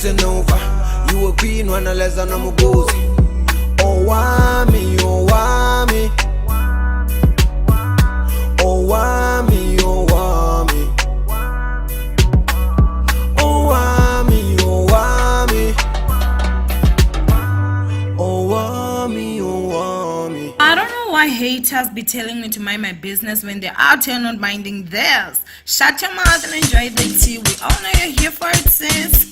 losing over. You a queen when I less than I'm a gozy. Owamie, Owamie. Owamie, Owamie. Owamie, Owamie. Owamie, Owamie. I don't know why haters be telling me to mind my business when they're out here not minding theirs. Shut your mouth and enjoy the tea. We all know you're here for it, sis.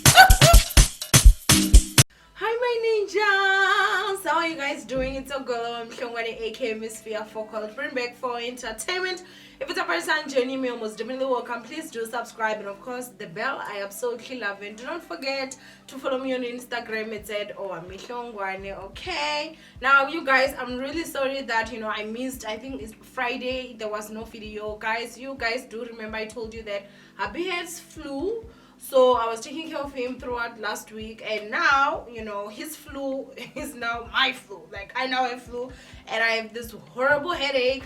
Hi my ninjas, how are you guys doing? It's a girl, I'm Owamie, aka Miss Fear Focal. Bring back for entertainment. If it's a first-time journey, me almost definitely welcome. Please do subscribe and of course the bell. I absolutely love it. Do not forget to follow me on Instagram. It's at Owamie. Okay. Now you guys, I'm really sorry that I missed. I think it's Friday. There was no video, guys. You guys do remember I told you that Abi has flu. So I was taking care of him throughout last week, and now his flu is now my flu. Like I now have flu, and I have this horrible headache.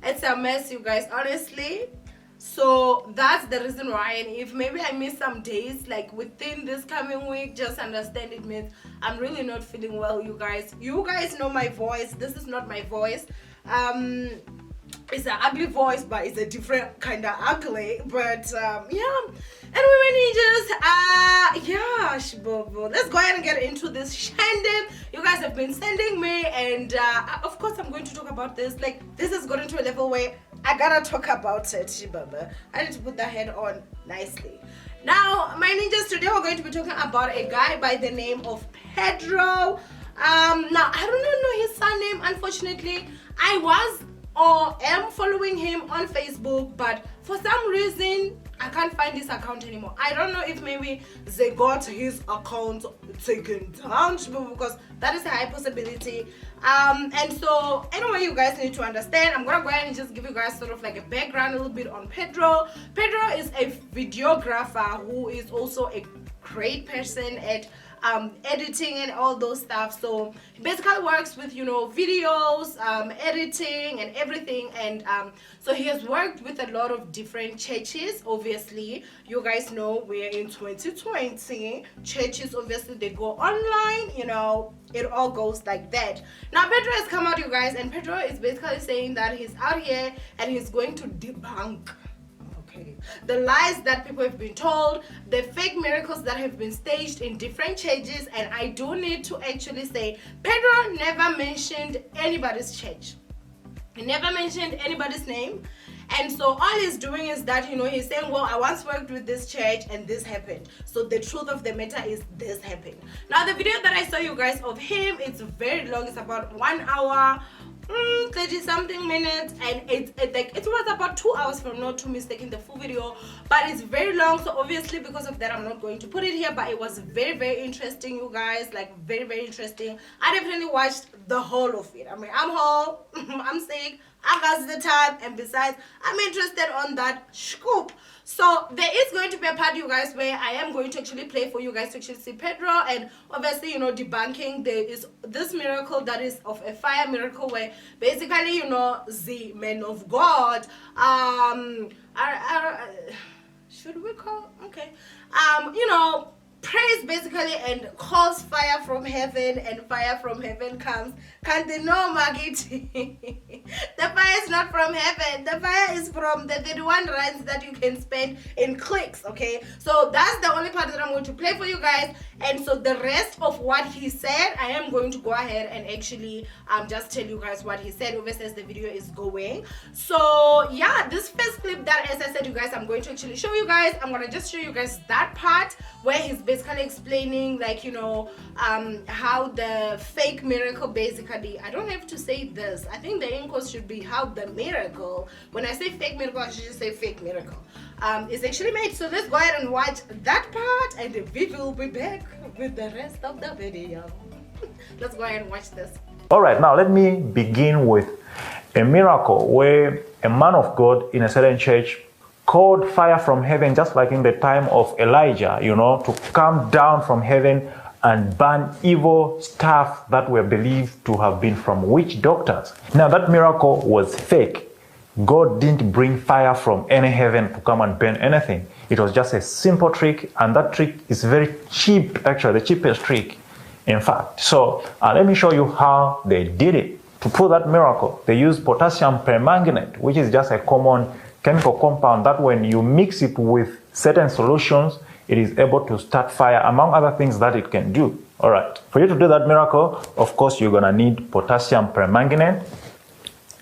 It's a mess, you guys, honestly. So that's the reason why. And if maybe I miss some days, like within this coming week, just understand it means I'm really not feeling well, you guys. You guys know my voice. This is not my voice. It's an ugly voice, but it's a different kind of ugly. But yeah. Anyway, my ninjas, let's go ahead and get into this shandem you guys have been sending me, and of course I'm going to talk about this. Like, this has gotten to a level where I gotta talk about it. I need to put the head on nicely. Now, my ninjas, today we're going to be talking about a guy by the name of Pedro. Now I do not know his surname, unfortunately. I was or am following him on Facebook, but for some reason I can't find his account anymore. I don't know if maybe they got his account taken down, because that is a high possibility. And so anyway, you guys need to understand, I'm gonna go ahead and just give you guys sort of like a background a little bit on Pedro. Pedro is a videographer who is also a great person at editing and all those stuff. So he basically works with videos, editing and everything, and so he has worked with a lot of different churches. Obviously, you guys know we're in 2020. Churches, obviously, they go online, it all goes like that. Now Pedro has come out, you guys, and Pedro is basically saying that he's out here and he's going to debunk the lies that people have been told, the fake miracles that have been staged in different churches. And I do need to actually say, Pedro never mentioned anybody's church. He never mentioned anybody's name. And so all he's doing is that, he's saying, well, I once worked with this church and this happened. So the truth of the matter is this happened. Now the video that I saw, you guys, of him, it's very long. It's about 1 hour 30 something minutes, and it was about 2 hours, if I'm not too mistaken, the full video, but it's very long. So obviously because of that I'm not going to put it here, but it was very, very interesting, you guys. Like very, very interesting. I definitely watched the whole of it. I mean, I'm home, I'm sick, I got the time, and besides I'm interested on that scoop. So there is going to be a part, you guys, where I am going to actually play for you guys to actually see Pedro, and obviously debunking there is this miracle that is of a fire miracle, where basically the man of God should we call prays basically and calls fire from heaven, and fire from heaven comes. Can't they know, Maggie? The fire is not from heaven. The fire is from the 31 rands that you can spend in clicks, okay? So that's the only part that I'm going to play for you guys. And so the rest of what he said, I am going to go ahead and actually just tell you guys what he said, obviously, as the video is going. So yeah, this first clip that, as I said, you guys, I'm going to actually show you guys. I'm going to just show you guys that part where he's basically explaining, like, how the fake miracle, basically, I don't have to say this, I think the inquest should be how the miracle, when I say fake miracle, I should just say fake miracle, is actually made. So let's go ahead and watch that part, and we will be back with the rest of the video. Let's go ahead and watch this. All right, now let me begin with a miracle where a man of God in a certain church called fire from heaven, just like in the time of Elijah, to come down from heaven and burn evil stuff that were believed to have been from witch doctors. Now that miracle was fake. God didn't bring fire from any heaven to come and burn anything. It was just a simple trick, and that trick is very cheap, actually, the cheapest trick, in fact. So let me show you how they did it. To prove that miracle, they used potassium permanganate, which is just a common chemical compound that when you mix it with certain solutions, it is able to start fire, among other things that it can do. All right. For you to do that miracle, of course, you're going to need potassium permanganate.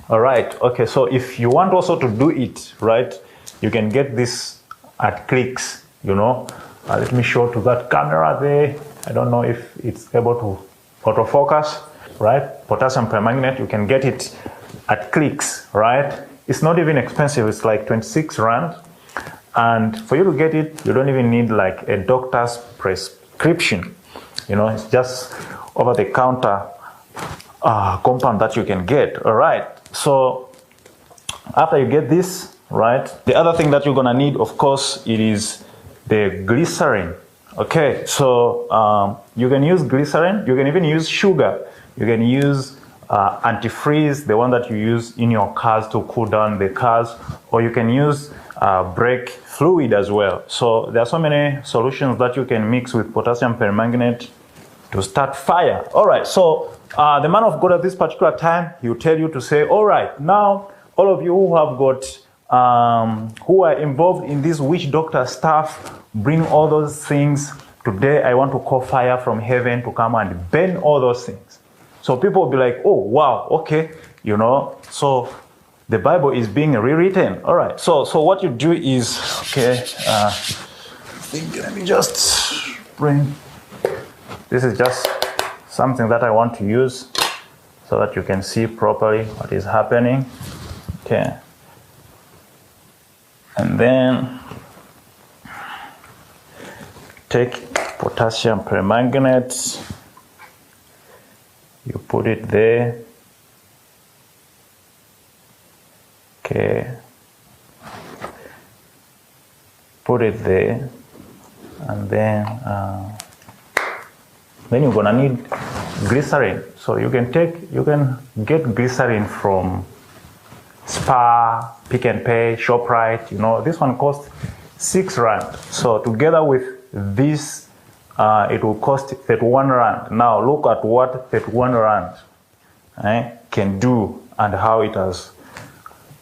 All right. Okay. So if you want also to do it, right, you can get this at Clicks, you know. Let me show to that camera there. I don't know if it's able to autofocus, right? Potassium permanganate, you can get it at Clicks, right? It's not even expensive. It's like 26 Rand. And for you to get it, you don't even need like a doctor's prescription. You know, it's just over-the-counter compound that you can get. All right. So after you get this, right, the other thing that you're gonna need, of course, it is the glycerin. Okay. So you can use glycerin. You can even use sugar. You can use antifreeze, the one that you use in your cars to cool down the cars, or you can use brake fluid as well. So there are so many solutions that you can mix with potassium permanganate to start fire. All right, so the man of God at this particular time, he will tell you to say, all right, now all of you who have got who are involved in this witch doctor stuff, bring all those things. Today I want to call fire from heaven to come and burn all those things. So people will be like, oh wow, okay, you know, so the Bible is being rewritten. All right, so what you do is, okay, let me just bring, this is just something that I want to use so that you can see properly what is happening. Okay. And then take potassium permanganate, you put it there. Okay. Put it there, and then you're gonna need glycerin. So you can get glycerin from Spar, Pick and Pay, ShopRite. You know, this one costs 6 Rand. So together with this, it will cost 31 Rand. Now look at what 31 Rand can do and how it has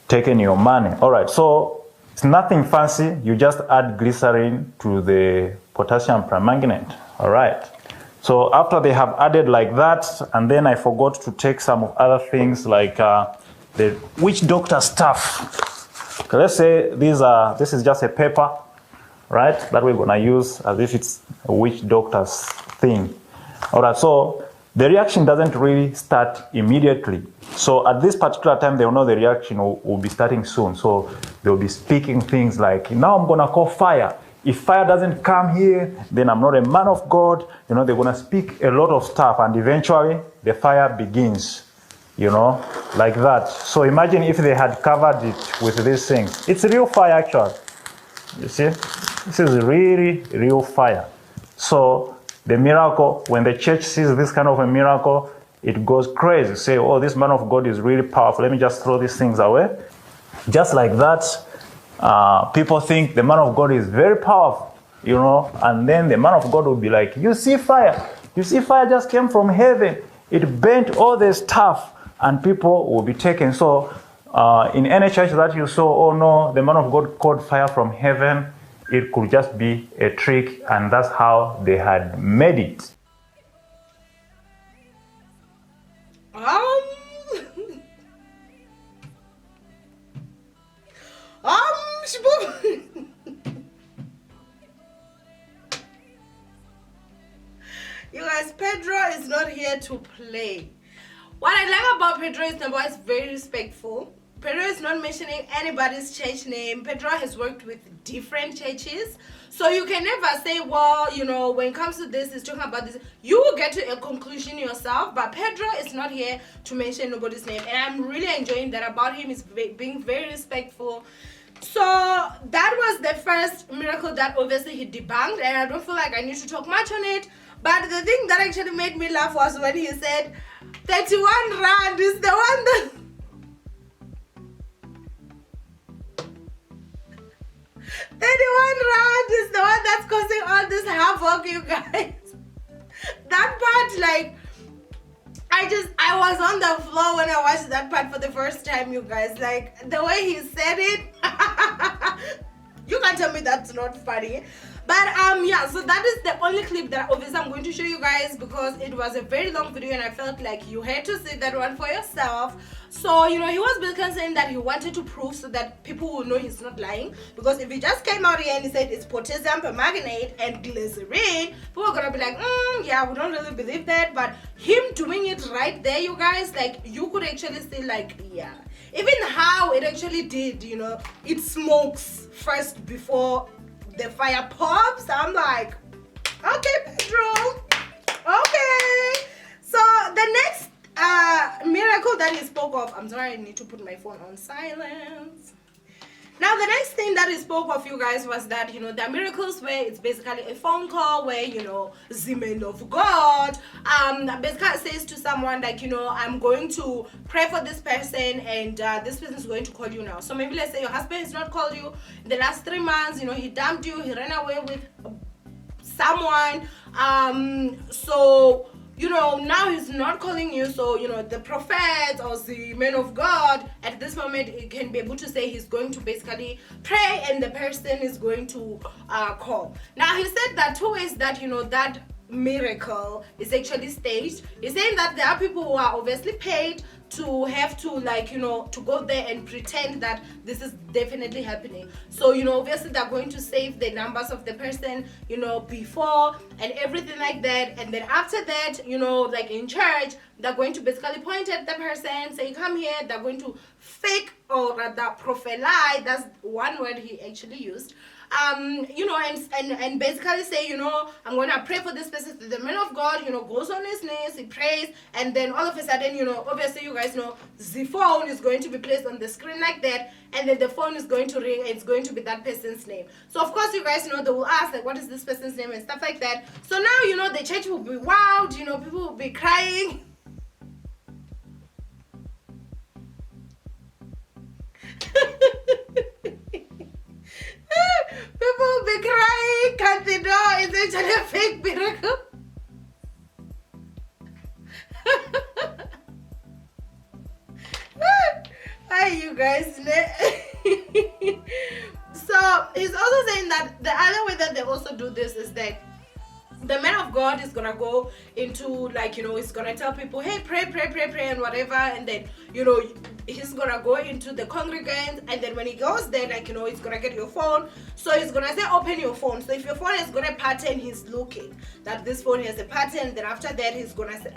taken your money. All right, so it's nothing fancy. You just add glycerin to the potassium permanganate. All right. So after they have added like that, and then I forgot to take some of other things like the witch doctor stuff. Okay, let's say this is just a paper, right, that we're gonna use as if it's a witch doctor's thing. All right, so the reaction doesn't really start immediately. So at this particular time, they'll know the reaction will be starting soon. So they'll be speaking things like, now I'm gonna call fire. If fire doesn't come here, then I'm not a man of God. You know, they're gonna speak a lot of stuff, and eventually the fire begins, you know, like that. So imagine if they had covered it with these things. It's real fire, actually. You see, this is really real fire. So the miracle, when the church sees this kind of a miracle, it goes crazy. Say, oh, this man of God is really powerful. Let me just throw these things away. Just like that, people think the man of God is very powerful, you know, and then the man of God will be like, you see fire. You see fire just came from heaven. It burnt all the stuff, and people will be taken. So in any church that you saw, oh no, the man of God called fire from heaven, it could just be a trick, and that's how they had made it. You guys, Pedro is not here to play. What I like about Pedro is number one, is very respectful. Pedro is not mentioning anybody's church name. Pedro has worked with different churches. So you can never say, well, you know, when it comes to this, he's talking about this. You will get to a conclusion yourself. But Pedro is not here to mention nobody's name. And I'm really enjoying that about him. He's being very respectful. So that was the first miracle that obviously he debunked. And I don't feel like I need to talk much on it. But the thing that actually made me laugh was when he said, 31 Rand is the one that... rand is the one that's causing all this havoc, you guys. That part, like, I was on the floor when I watched that part for the first time, you guys. Like, the way he said it, you can't tell me that's not funny. But yeah, so that is the only clip that obviously I'm going to show you guys, because it was a very long video and I felt like you had to see that one for yourself. So, you know, he was basically saying that he wanted to prove so that people will know he's not lying, because if he just came out here and he said it's potassium permanganate and glycerin, people are gonna be like, yeah, we don't really believe that. But him doing it right there, you guys, like, you could actually see, like, yeah, even how it actually did, you know, it smokes first before the fire pops. I'm like, okay, Pedro, okay. So the next miracle that he spoke of, I'm sorry, I need to put my phone on silence. Now, the next thing that he spoke of, you guys, was that, you know, there are miracles where it's basically a phone call where, you know, the man of God basically says to someone, like, you know, I'm going to pray for this person, and this person is going to call you now. So maybe let's say your husband has not called you in the last 3 months, you know, he dumped you, he ran away with someone, so, you know, now he's not calling you. So, you know, the prophet or the man of God at this moment, he can be able to say he's going to basically pray and the person is going to call. Now, he said that 2 ways that, you know, that miracle is actually staged. He's saying that there are people who are obviously paid to have to, like, you know, to go there and pretend that this is definitely happening. So, you know, obviously they're going to save the numbers of the person, you know, before and everything like that. And then after that, you know, like in church, they're going to basically point at the person, say, come here. They're going to fake, or rather prophesy, that's one word he actually used, you know, and basically say, you know, I'm gonna pray for this person. The man of God, you know, goes on his knees, he prays, and then all of a sudden, you know, obviously you guys know, the phone is going to be placed on the screen like that, and then the phone is going to ring, and it's going to be that person's name. So of course, you guys know, they will ask, like, what is this person's name and stuff like that. So now, you know, the church will be wild, you know, people will be crying. People will be crying, can't they know it's actually a fake miracle? Hi, you guys. So he's also saying that the other way that they also do this is that the man of God is gonna go into, like, you know, he's gonna tell people, hey, pray and whatever, and then, you know, he's gonna go into the congregants, and then when he goes there, like, you know, he's gonna get your phone. So he's gonna say, open your phone. So if your phone has got a pattern, he's looking that this phone has a pattern. Then after that, he's gonna say,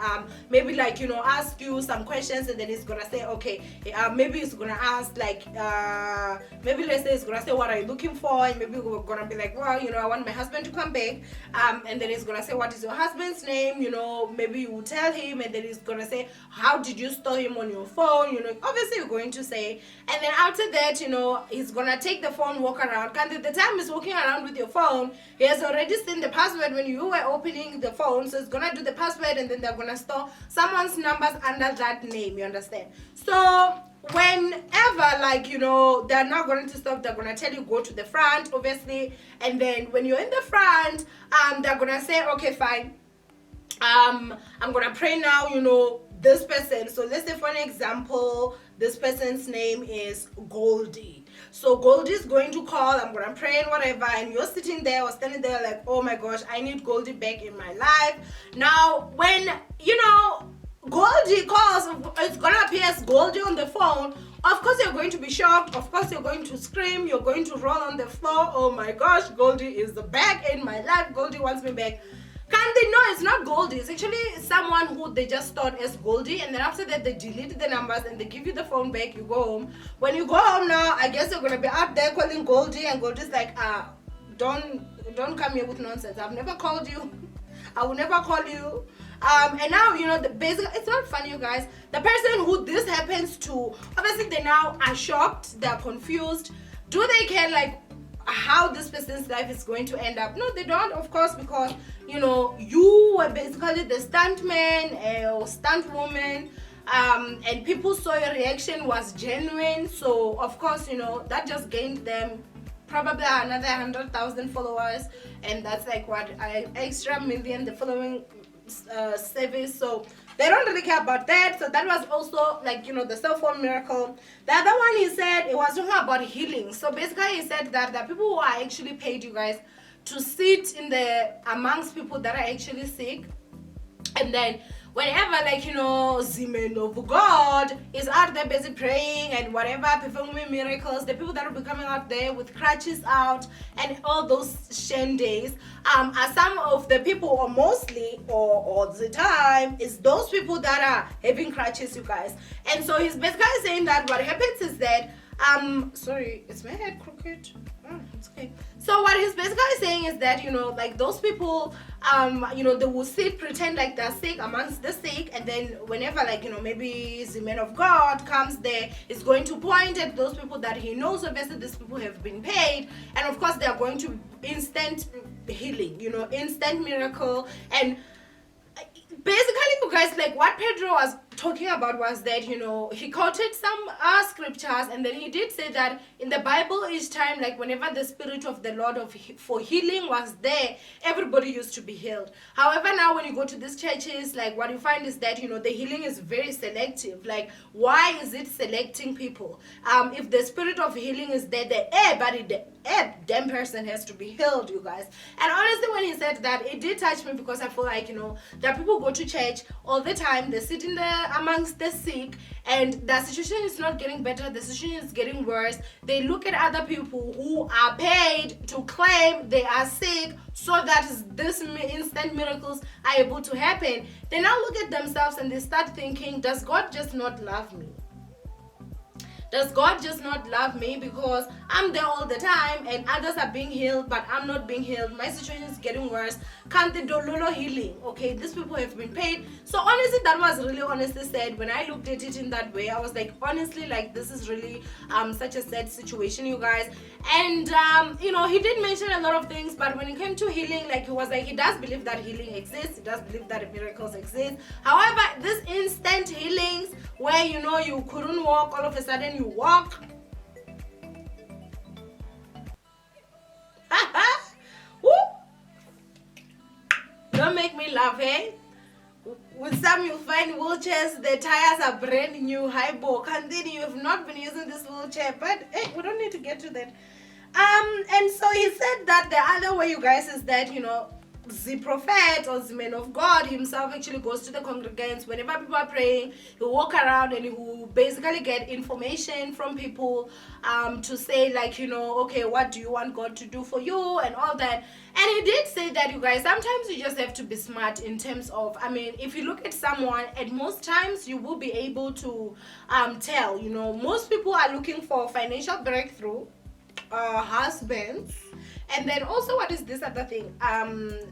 maybe, like, you know, ask you some questions, and then he's gonna say, okay, maybe he's gonna ask, like, maybe let's say he's gonna say, what are you looking for? And maybe we're gonna be like, well, you know, I want my husband to come back, and then he's gonna say, what is your husband's name? You know, maybe you will tell him, and then he's gonna say, how did you store him on your phone? You know, obviously you're going to say, and then after that, you know, he's gonna take the phone, walk around. And the time he's walking around with your phone, he has already seen the password when you were opening the phone, so he's gonna do the password, and then they're gonna store someone's numbers under that name. You understand? So whenever, like, you know, they're not going to stop, they're gonna tell you go to the front, obviously, and then when you're in the front, they're gonna say, okay, fine, I'm gonna pray now, you know, this person. So let's say, for an example, this person's name is Goldie. So Goldie is going to call, I'm gonna pray and whatever, and you're sitting there or standing there like, oh my gosh, I need Goldie back in my life. Now when, you know, Goldie calls, it's gonna appear as Goldie on the phone. Of course you're going to be shocked, of course you're going to scream, you're going to roll on the floor. Oh my gosh, Goldie is back in my life, Goldie wants me back. Can they know it's not Goldie? It's actually someone who they just thought as Goldie, and then after that they delete the numbers and they give you the phone back. You go home. When you go home now, I guess you're gonna be out there calling Goldie, and Goldie's like, don't come here with nonsense. I've never called you. I will never call you. And now, you know, the basic, it's not funny, you guys. The person who this happens to, obviously they now are shocked, they're confused. Do they care, like, how this person's life is going to end up? No, they don't, of course, because, you know, you were basically the stunt man or stunt woman, and people saw your reaction was genuine. So of course, you know, that just gained them probably another 100,000 followers, and that's like what an extra million the following service. So they don't really care about that. So that was also like, you know, the cell phone miracle. The other one, he said it was talking about healing. So basically he said that the people who are actually paid, you guys, to sit in the amongst people that are actually sick, and then whenever, like, you know, the man of God is out there busy praying and whatever, performing miracles, the people that will be coming out there with crutches out and all those shendays are some of the people, or mostly, or all the time, is those people that are having crutches, you guys. And so he's basically saying that what happens is that sorry, is my head crooked? Oh, it's okay. So what he's basically saying is that, you know, like those people, you know, they will sit, pretend like they're sick amongst the sick, and then whenever, like, you know, maybe the man of God comes there, is going to point at those people that he knows. Obviously these people have been paid, and of course they are going to instant healing, you know, instant miracle. And basically, you guys, like what Pedro was talking about was that, you know, he quoted some scriptures, and then he did say that in the Bible, each time, like whenever the Spirit of the Lord for healing was there, everybody used to be healed. However, now when you go to these churches, like what you find is that, you know, the healing is very selective. Like, why is it selecting people? If the Spirit of healing is there, the damn person has to be healed, you guys. And honestly, when he said that, it did touch me, because I feel like, you know, that people go to church all the time, they sit in the amongst the sick, and the situation is not getting better, the situation is getting worse. They look at other people who are paid to claim they are sick so that this instant miracles are able to happen. They now look at themselves and they start thinking, does God just not love me? Does God just not love me because I'm there all the time and others are being healed, but I'm not being healed? My situation is getting worse. Can't they do Lolo healing? Okay, these people have been paid. So honestly, that was really honestly said. When I looked at it in that way, I was like, honestly, like this is really such a sad situation, you guys. And you know, he did mention a lot of things, but when it came to healing, like he was like, he does believe that healing exists, he does believe that miracles exist. However, this instant healings where, you know, you couldn't walk, all of a sudden you walk. Don't make me laugh, eh? With some you find wheelchairs, the tires are brand new, high bulk, and then you have not been using this wheelchair. But hey, we don't need to get to that. And so he said that the other way, you guys, is that, you know, the prophet or the man of God himself actually goes to the congregants whenever people are praying. He'll walk around and he will basically get information from people to say, like, you know, okay, what do you want God to do for you and all that. And he did say that, you guys, sometimes you just have to be smart in terms of, I mean, if you look at someone, at most times you will be able to tell, you know, most people are looking for financial breakthrough, husbands, and then also, what is this other thing?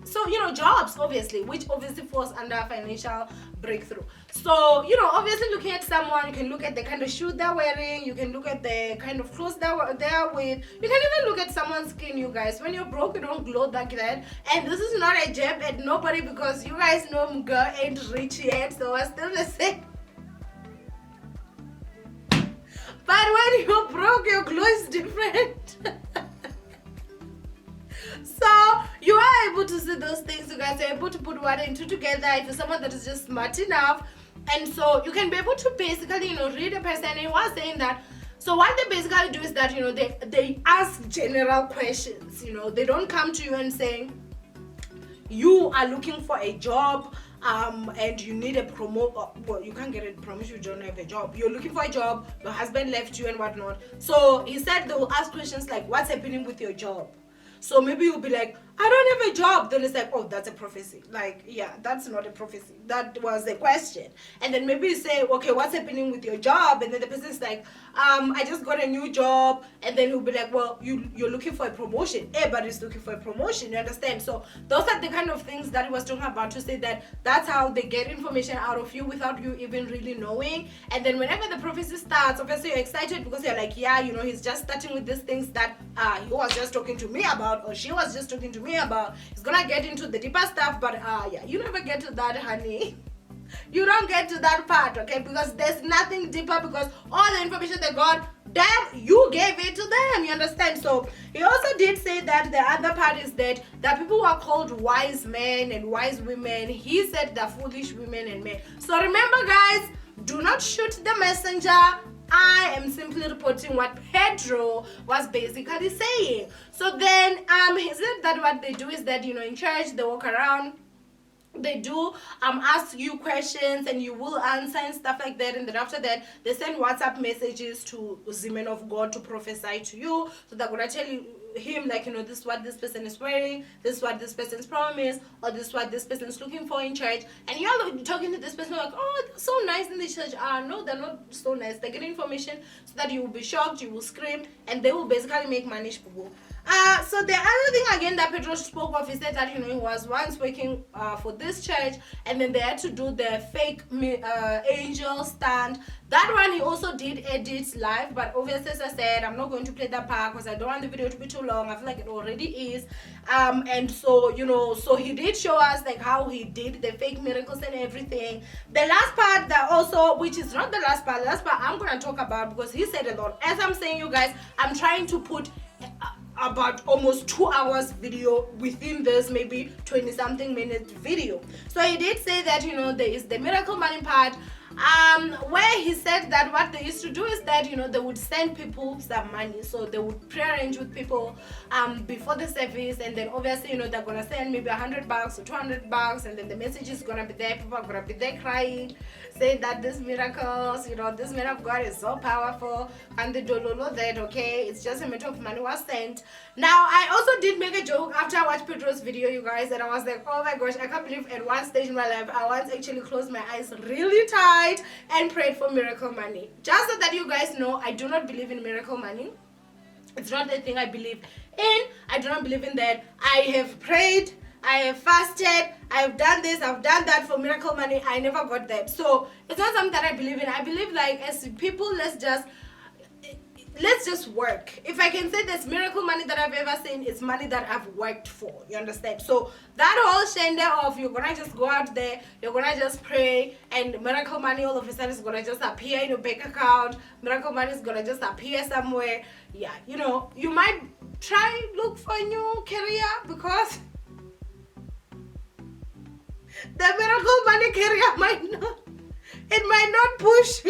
So, you know, jobs, obviously, which obviously falls under financial breakthrough. So, you know, obviously looking at someone, you can look at the kind of shoes they're wearing, you can look at the kind of clothes they're with, you can even look at someone's skin, you guys. When you're broke, you don't glow like that. And this is not a jab at nobody, because you guys know girl ain't rich yet, so I still the same. But when you're broke, your glow is different. So you are able to see those things, you guys. You're able to put one and two together if you're someone that is just smart enough. And so you can be able to basically, you know, read a person. And he was saying that, so what they basically do is that, you know, they ask general questions. You know, they don't come to you and say, you are looking for a job, and you need a well, you can't get a promotion, you don't have a job. You're looking for a job, your husband left you and whatnot. So he said they will ask questions like, what's happening with your job? So maybe you'll be like, I don't have a job. Then it's like, oh, that's a prophecy. Like, yeah, that's not a prophecy. That was a question. And then maybe you say, okay, what's happening with your job? And then the person's like, I just got a new job. And then he'll be like, well, you're looking for a promotion. Everybody's looking for a promotion. You understand? So those are the kind of things that he was talking about, to say that that's how they get information out of you without you even really knowing. And then whenever the prophecy starts, obviously you're excited because you're like, yeah, you know, he's just starting with these things that he was just talking to me about, or she was just talking to me about. He's gonna get into the deeper stuff, but yeah, you never get to that, honey. You don't get to that part, okay? Because there's nothing deeper, because all the information that God them, you gave it to them, you understand? So he also did say that the other part is that the people who are called wise men and wise women, he said the foolish women and men. So remember guys, do not shoot the messenger. I am simply reporting what Pedro was basically saying. So then he said that what they do is that, you know, in church they walk around, they do ask you questions and you will answer and stuff like that, and then after that they send WhatsApp messages to the men of God to prophesy to you. So they're gonna tell him like, you know, this is what this person is wearing, this is what this person's promise, or this is what this person is looking for in church, and you're talking to this person like, oh, they're so nice in the church. No, they're not so nice. They get information so that you will be shocked, you will scream, and they will basically make money. So the other thing again that Pedro spoke of is that, you know, he was once working for this church, and then they had to do the fake angel stand. That one he also did edit live, but obviously, as I said, I'm not going to play that part because I don't want the video to be too long. I feel like it already is. And so, you know, so he did show us like how he did the fake miracles and everything. The last part that also, which is not the last part I'm gonna talk about because he said a lot. As I'm saying, you guys, I'm trying to put about almost 2 hours video within this maybe 20 something minute video. So he did say that, you know, there is the miracle money part, where he said that what they used to do is that, you know, they would send people some money. So they would pre-arrange with people before the service, and then obviously, you know, they're gonna send maybe $100 or $200, and then the message is gonna be there. People are gonna be there crying, saying that this miracles, you know, this man of God is so powerful, and they don't know that, okay, it's just a matter of money was sent. Now I also did make a joke after I watched Pedro's video, you guys, and I was like, oh my gosh, I can't believe at one stage in my life I once actually closed my eyes really tight and prayed for miracle money. Just so that you guys know, I do not believe in miracle money. It's not the thing I believe in. I do not believe in that. I have prayed, I have fasted, I have done this, I've done that for miracle money. I never got that. So it's not something that I believe in. I believe like as people, let's just work. If I can say there's miracle money that I've ever seen, it's money that I've worked for. You understand? So that whole shende of you're gonna just go out there, you're gonna just pray, and miracle money all of a sudden is gonna just appear in your bank account. Miracle money is gonna just appear somewhere. Yeah, you know, you might try look for a new career because the miracle money career might not push.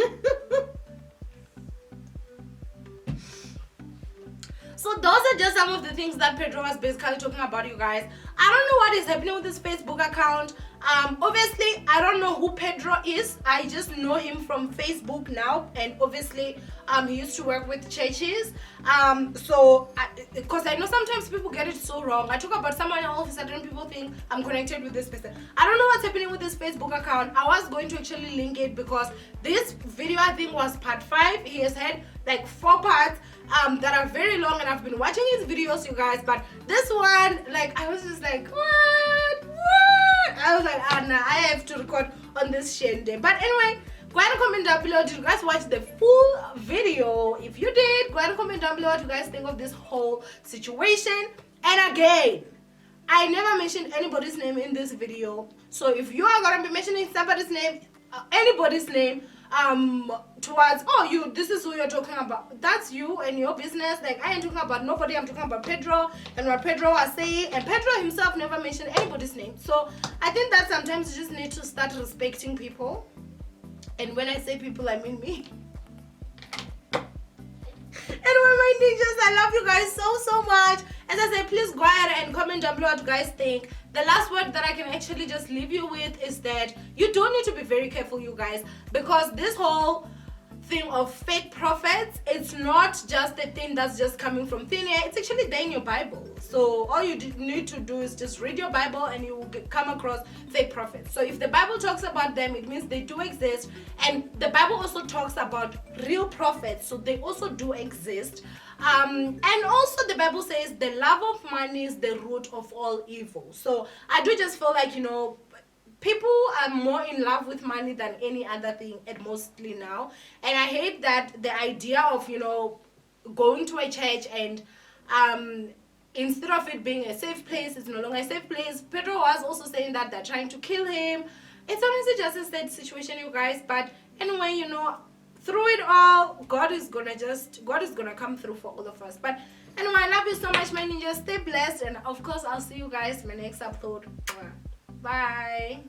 So those are just some of the things that Pedro was basically talking about, you guys. I don't know what is happening with this Facebook account. Obviously, I don't know who Pedro is. I just know him from Facebook now, and obviously, he used to work with churches. Because I know sometimes people get it so wrong. I talk about someone and all of a sudden people think I'm connected with this person. I don't know what's happening with this Facebook account. I was going to actually link it because this video I think was part 5. He has had like 4 parts that are very long, and I've been watching his videos, you guys, but this one, like, I was just like, what? I was like, nah, I have to record on this shende. But anyway, go ahead and comment down below. Did you guys watch the full video? If you did, go ahead and comment down below what you guys think of this whole situation. And again, I never mentioned anybody's name in this video, so if you are gonna be mentioning somebody's name, anybody's name, towards, oh, this is who you're talking about, that's you and your business. Like, I ain't talking about nobody. I'm talking about Pedro and what Pedro was saying, and Pedro himself never mentioned anybody's name. So I think that sometimes you just need to start respecting people, and when I say people, I mean me. Anyway, my ninjas, I love you guys so much. As I said, please go ahead and comment down below what you guys think. The last word that I can actually just leave you with is that you do need to be very careful, you guys, because this whole thing of fake prophets, it's not just a thing that's just coming from thin air. It's actually there in your Bible. So all you need to do is just read your Bible and you will come across fake prophets. So if the Bible talks about them, it means they do exist. And the Bible also talks about real prophets, so they also do exist. And also the Bible says the love of money is the root of all evil. So I do just feel like, you know, people are more in love with money than any other thing, and mostly now. And I hate that the idea of, you know, going to a church and instead of it being a safe place, it's no longer a safe place. Pedro was also saying that they're trying to kill him. It's honestly just a sad situation, you guys. But anyway, you know, through it all, God is gonna come through for all of us. But anyway, I love you so much, my ninjas. Stay blessed, and of course I'll see you guys in my next upload. Bye.